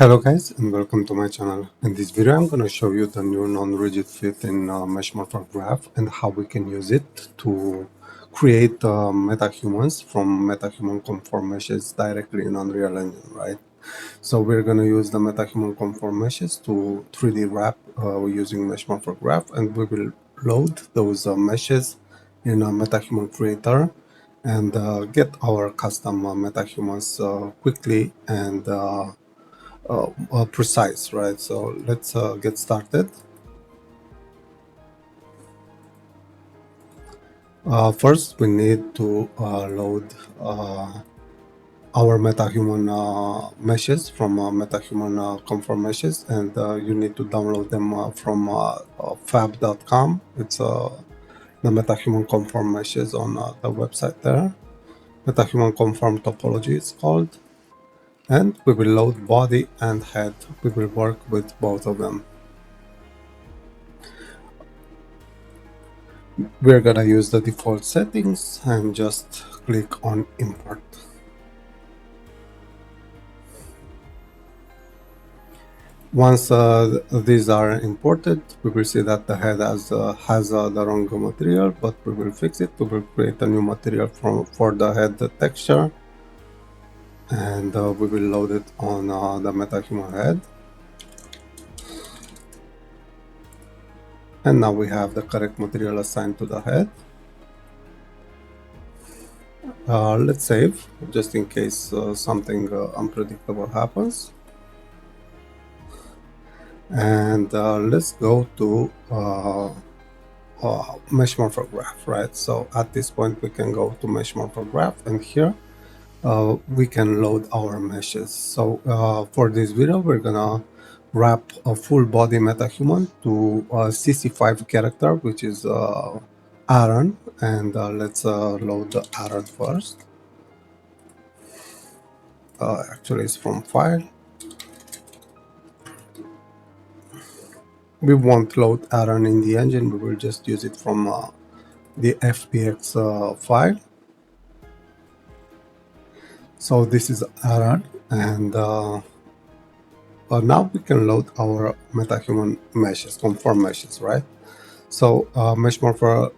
Hello guys and welcome to my channel. In this video I'm going to show you the new non-rigid fit in Mesh Morpher graph and how we can use it to create MetaHumans from MetaHuman conform meshes directly in Unreal Engine, right? So we're going to use the MetaHuman conform meshes to 3D wrap using Mesh Morpher graph, and we will load those meshes in a MetaHuman creator and get our custom MetaHumans quickly and precise, right? So let's get started. First, we need to load our MetaHuman meshes from MetaHuman conform meshes, and you need to download them from fab.com. It's the MetaHuman conform meshes on the website there. MetaHuman conform topology is called, and we will load body and head. We will work with both of them. We're gonna use the default settings and just click on import. Once these are imported, we will see that the head has the wrong material, but we will fix it. We will create a new material for the head texture, and we will load it on the MetaHuman head. And now we have the correct material assigned to the head. Let's save, just in case something unpredictable happens. And let's go to Mesh Morpher graph, right? So at this point we can go to Mesh Morpher graph, and here we can load our meshes. So for this video we're gonna wrap a full body MetaHuman to CC5 character, which is Aaron, and let's load the Aaron first. Actually it's from file. We won't load Aaron in the engine, we will just use it from the FBX file. So this is Aaron, and now we can load our MetaHuman meshes, conform meshes, right? So Mesh Morpher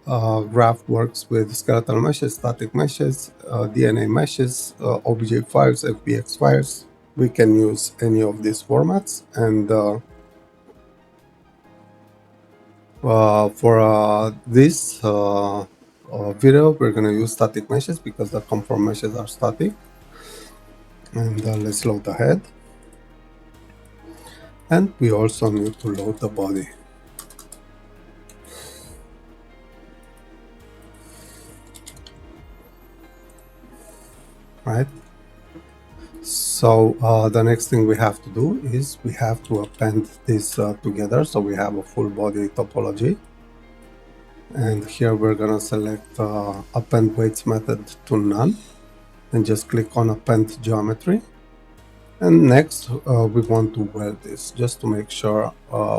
graph works with skeletal meshes, static meshes, DNA meshes, OBJ files, FBX files. We can use any of these formats, and for this video we're going to use static meshes because the conform meshes are static. And let's load the head, and we also need to load the body. Right, so the next thing we have to do is we have to append this together, so we have a full body topology. And here we're gonna select append weights method to none and just click on append geometry. And next we want to weld this just to make sure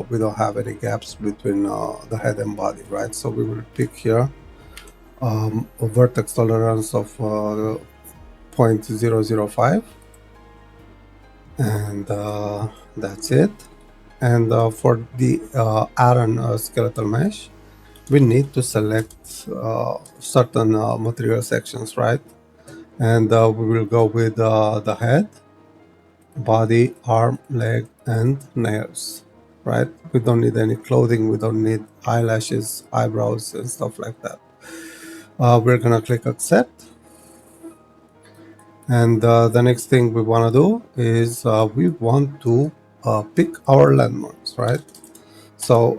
we don't have any gaps between the head and body, right? So we will pick here a vertex tolerance of 0.005, and that's it. And for the Aaron skeletal mesh, we need to select certain material sections, right? And we will go with the head, body, arm, leg, and nails, right? We don't need any clothing, we don't need eyelashes, eyebrows, and stuff like that. We're gonna click accept. And the next thing we want to do is we want to pick our landmarks, right? So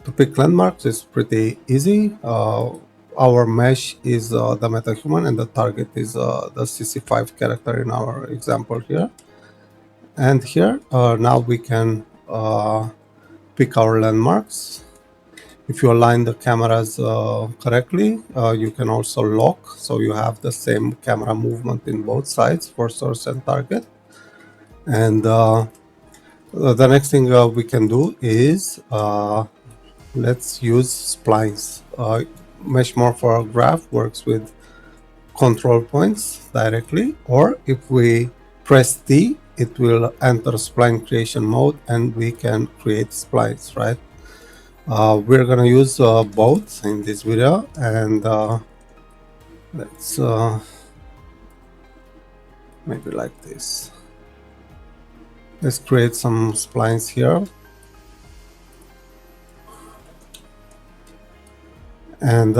to pick landmarks is pretty easy. Our mesh is the MetaHuman, and the target is the CC5 character in our example here. And here now we can pick our landmarks. If you align the cameras correctly, you can also lock, so you have the same camera movement in both sides for source and target. And the next thing we can do is let's use splines. Mesh Morpher graph works with control points directly, or if we press T, it will enter spline creation mode and we can create splines, right? We're gonna use both in this video, and let's maybe like this. Let's create some splines here, and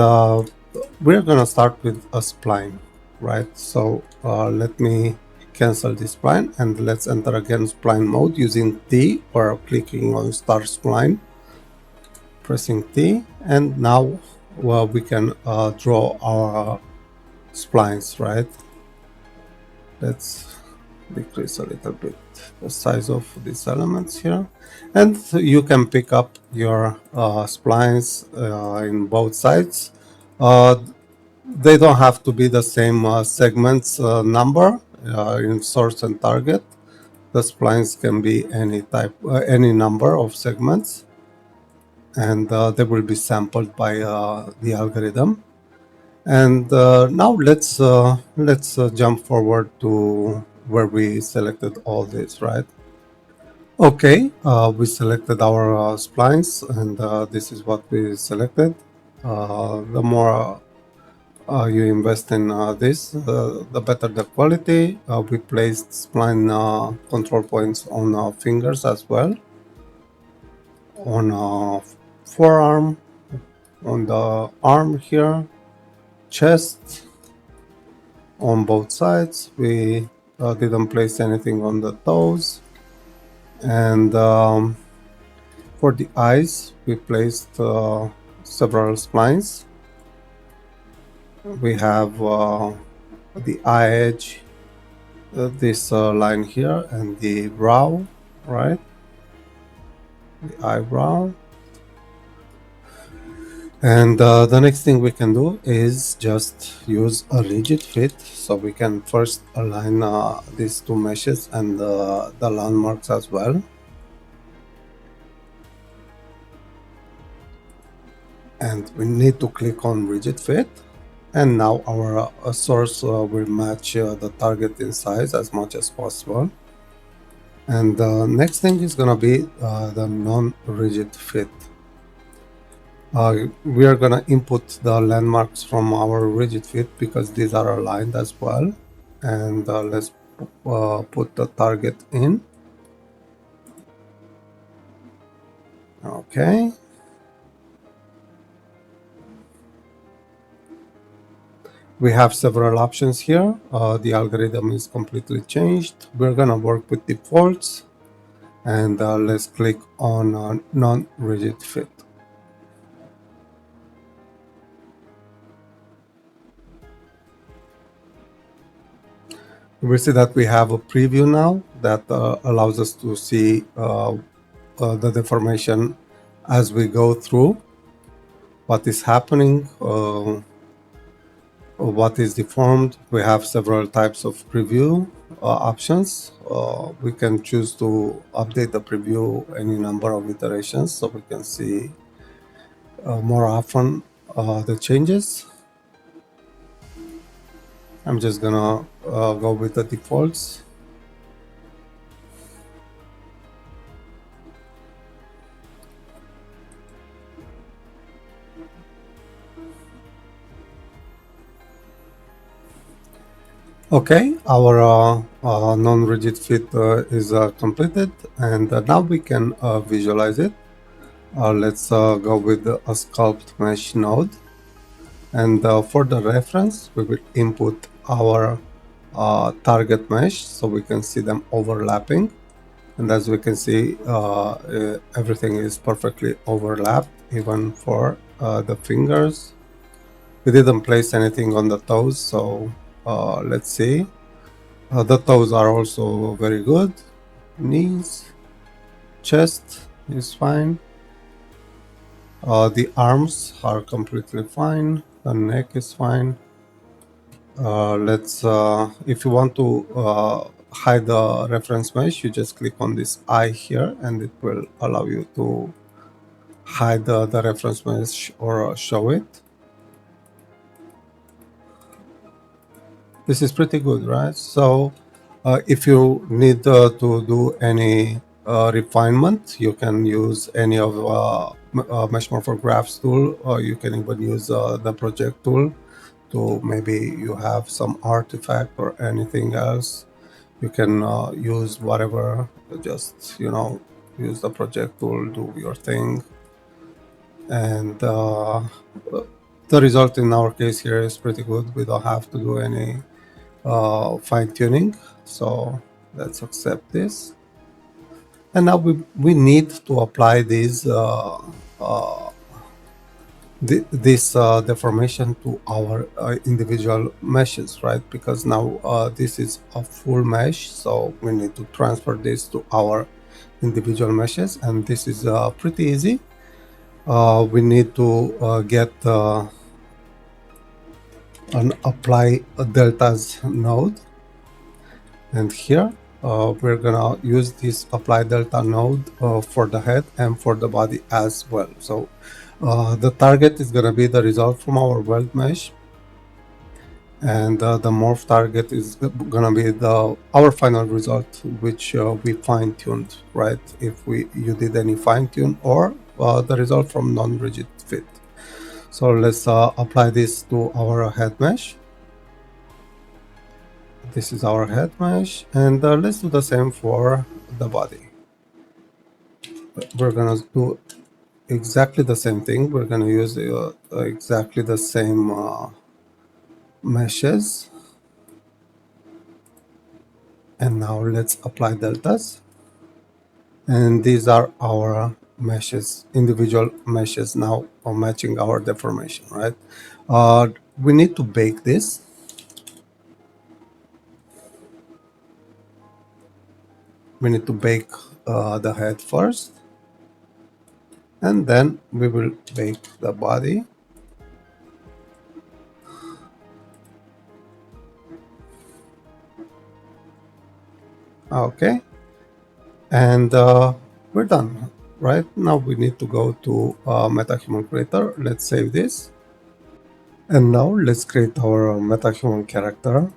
we're gonna start with a spline, right? So let me cancel this spline and let's enter again spline mode using T or clicking on start spline, pressing T, and now we can draw our splines, right? Let's decrease a little bit the size of these elements here, and you can pick up your splines in both sides. They don't have to be the same segments number in source and target. The splines can be any type, any number of segments, and they will be sampled by the algorithm. And now let's jump forward to where we selected all this, right? Okay, we selected our splines, and this is what we selected. The more you invest in this, the better the quality. We placed spline control points on fingers as well, on forearm, on the arm here, chest, on both sides. We didn't place anything on the toes, and for the eyes we placed several splines. We have the eye edge, this line here, and the brow, right? The eyebrow. And the next thing we can do is just use a rigid fit, so we can first align these two meshes and the landmarks as well. And we need to click on rigid fit, and now our source will match the target in size as much as possible. And the next thing is gonna be the non-rigid fit. We are gonna input the landmarks from our rigid fit because these are aligned as well. And let's put the target in. Okay. We have several options here. The algorithm is completely changed. We're gonna work with defaults, and let's click on non-rigid fit. We see that we have a preview now that allows us to see the deformation as we go through, what is happening, what is deformed. We have several types of preview options. We can choose to update the preview any number of iterations so we can see more often the changes. I'm just gonna go with the defaults. Okay, our non-rigid fit is completed, and now we can visualize it. Let's go with a sculpt mesh node, and for the reference we will input our target mesh so we can see them overlapping. And as we can see, everything is perfectly overlapped, even for the fingers. We didn't place anything on the toes, so let's see. The toes are also very good. Knees, chest is fine. The arms are completely fine. The neck is fine. If you want to hide the reference mesh, you just click on this eye here, and it will allow you to hide the reference mesh or show it. This is pretty good, right? So If you need to do any refinement, you can use any of Mesh Morpher Graphs tool, or you can even use the project tool to maybe you have some artifact or anything else. You can use whatever, just use the project tool, do your thing, and the result in our case here is pretty good. We don't have to do any fine tuning, so let's accept this. And now we need to apply these this deformation to our individual meshes, right? Because now this is a full mesh, so we need to transfer this to our individual meshes, and this is pretty easy. We need to get an apply deltas node, and here we're gonna use this apply delta node for the head and for the body as well. So the target is gonna be the result from our weld mesh, and the morph target is gonna be our final result, which we fine-tuned, right? If you did any fine-tune, or the result from non-rigid fit. So let's apply this to our head mesh. This is our head mesh, and let's do the same for the body. We're gonna do exactly the same thing. We're gonna use exactly the same meshes. And now let's apply deltas. And these are our meshes, individual meshes now are matching our deformation, right? We need to bake this. We need to bake the head first, and then we will bake the body. Okay, and we're done. Right now we need to go to MetaHuman Creator. Let's save this. And now let's create our MetaHuman character.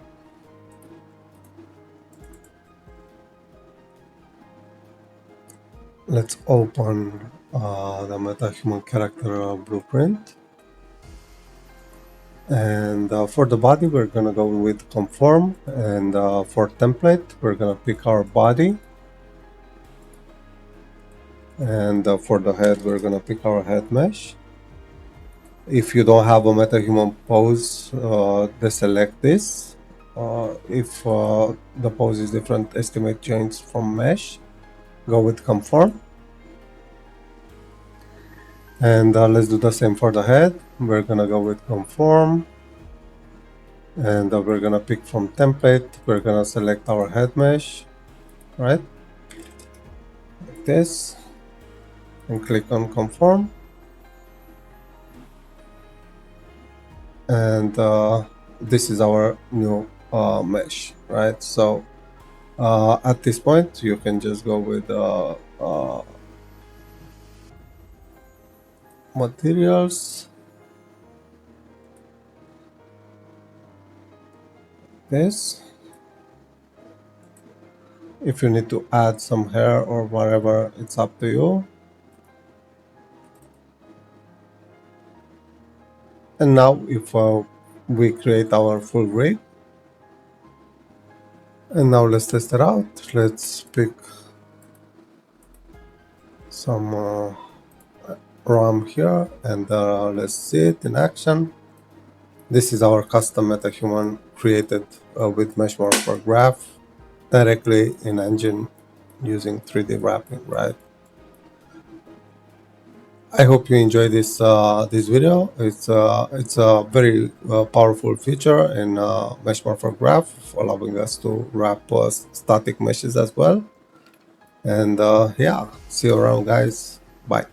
Let's open the MetaHuman character blueprint. And for the body, we're gonna go with Conform. And for template, we're gonna pick our body. And for the head, we're gonna pick our head mesh. If you don't have a MetaHuman pose, deselect this. If the pose is different, estimate change from mesh, go with Conform. And let's do the same for the head. We're gonna go with Conform. And we're gonna pick from template. We're gonna select our head mesh, right? Like this. And click on Conform. And this is our new mesh, right? So at this point, you can just go with materials. This. If you need to add some hair or whatever, it's up to you. And now if we create our full rig, and now let's test it out. Let's pick some RAM here, and let's see it in action. This is our custom MetaHuman created with Mesh Morpher graph directly in engine using 3D wrapping, right? I hope you enjoy this this video. It's a very powerful feature in Mesh Morpher graph, allowing us to wrap static meshes as well. And yeah, see you around, guys. Bye.